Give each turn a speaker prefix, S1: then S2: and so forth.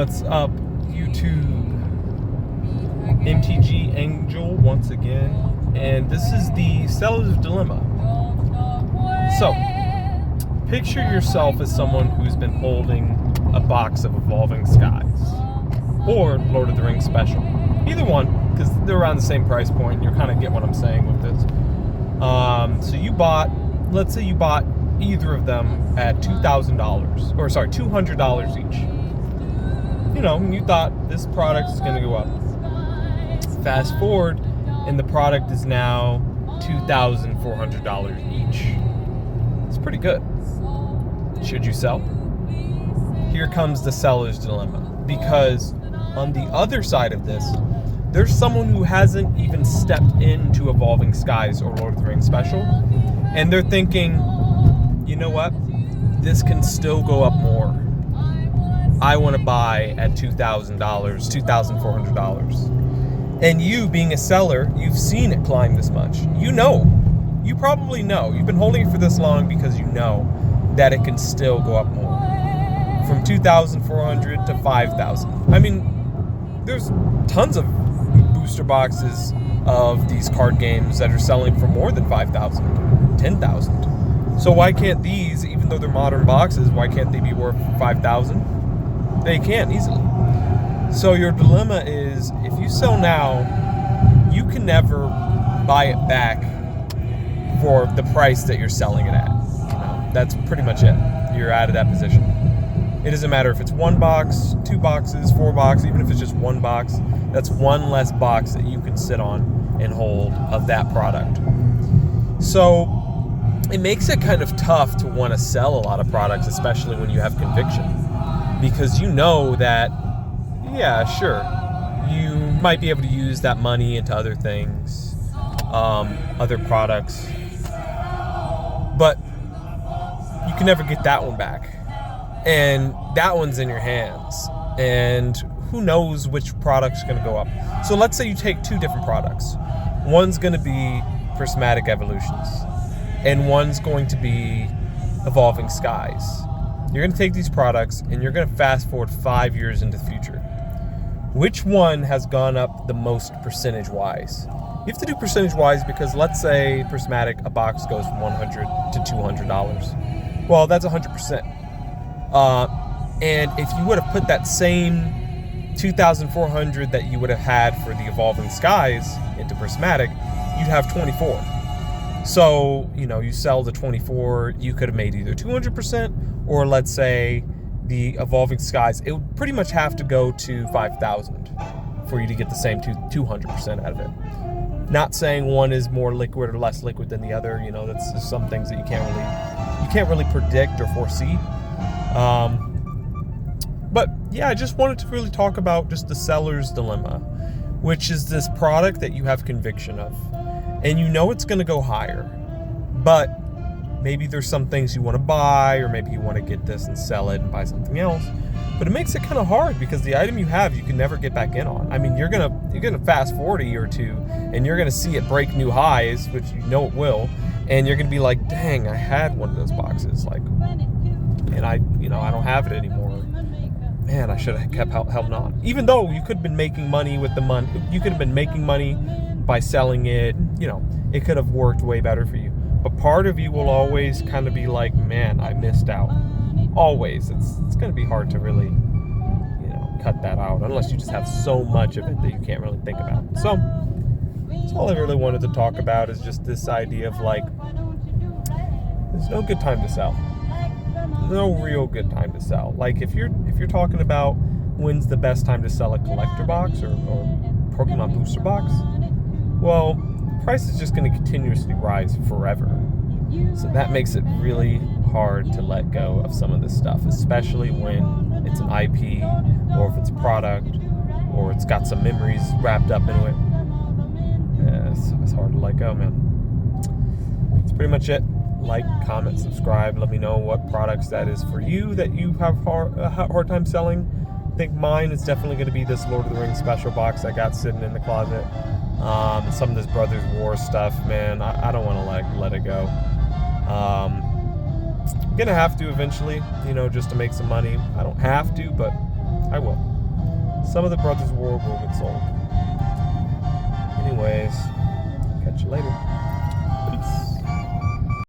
S1: What's up, YouTube? MTG Angel once again, and this is the Sellers Dilemma. So, picture yourself as someone who's been holding a box of Evolving Skies or Lord of the Rings Special. Either one, because they're around the same price point. You kind of get what I'm saying with this. So you bought, let's say you bought either of them at $200 each. You know, you thought this product is going to go up. Fast forward, and the product is now $2,400 each. It's pretty good. Should you sell? Here comes the seller's dilemma, because on the other side of this, there's someone who hasn't even stepped into Evolving Skies or Lord of the Rings Special, and they're thinking, you know what? This can still go up more. I want to buy at $2,000, $2,400. And you, being a seller, you've seen it climb this much. You know. You probably know. You've been holding it for this long because you know that it can still go up more. From $2,400 to $5,000. I mean, there's tons of booster boxes of these card games that are selling for more than $5,000, $10,000. So why can't these, even though they're modern boxes, why can't they be worth $5,000? They can easily. So your dilemma is, if you sell now, you can never buy it back for the price that you're selling it at. You know, that's pretty much it. You're out of that position. It doesn't matter if it's one box, two boxes, four boxes, even if it's just one box. That's one less box that you can sit on and hold of that product. So it makes it kind of tough to want to sell a lot of products, especially when you have conviction. Because you know that, yeah, sure, you might be able to use that money into other things, other products, but you can never get that one back. And that one's in your hands. And who knows which product's going to go up. So let's say you take two different products. One's going to be Prismatic Evolutions, and one's going to be Evolving Skies. You're going to take these products and you're going to fast forward 5 years into the future. Which one has gone up the most percentage-wise? You have to do percentage-wise because let's say Prismatic, a box goes from $100 to $200. Well, that's 100%. And if you would have put that same $2,400 that you would have had for the Evolving Skies into Prismatic, you'd have 24. So, you know, you sell the 24, you could have made either 200%, or let's say the Evolving Skies, it would pretty much have to go to 5,000 for you to get the same 200% out of it. Not saying one is more liquid or less liquid than the other. You know, that's just some things that you can't really predict or foresee. But yeah, I just wanted to really talk about just the seller's dilemma, which is this product that you have conviction of, and you know it's going to go higher, but maybe there's some things you want to buy, or maybe you want to get this and sell it and buy something else. But it makes it kind of hard because the item you have, you can never get back in on. I mean, you're gonna fast forward a year or two, and you're gonna see it break new highs, which you know it will, and you're gonna be like, dang, I had one of those boxes, like, and I don't have it anymore. Man, I should have kept held on. Even though you could have been making money with the money, you could have been making money by selling it. You know, it could have worked way better for you. But part of you will always kind of be like, man, I missed out. Always. It's going to be hard to really, you know, cut that out, unless you just have so much of it that you can't really think about. So that's all I really wanted to talk about, is just this idea of like, there's no good time to sell. No real good time to sell. Like if you're talking about when's the best time to sell a collector box or Pokemon booster box, well, the price is just going to continuously rise forever. So that makes it really hard to let go of some of this stuff, especially when it's an IP, or if it's a product, or it's got some memories wrapped up into it. Yeah, it's hard to let go, man. That's pretty much it. Like, comment, subscribe. Let me know what products that is for you that you have a hard time selling. I think mine is definitely going to be this Lord of the Rings Special box I got sitting in the closet. Some of this Brothers War stuff, man, I don't want to let it go. I'm gonna have to eventually, you know, just to make some money. I don't have to, but I will. Some of the Brothers War will get sold. Anyways, catch you later.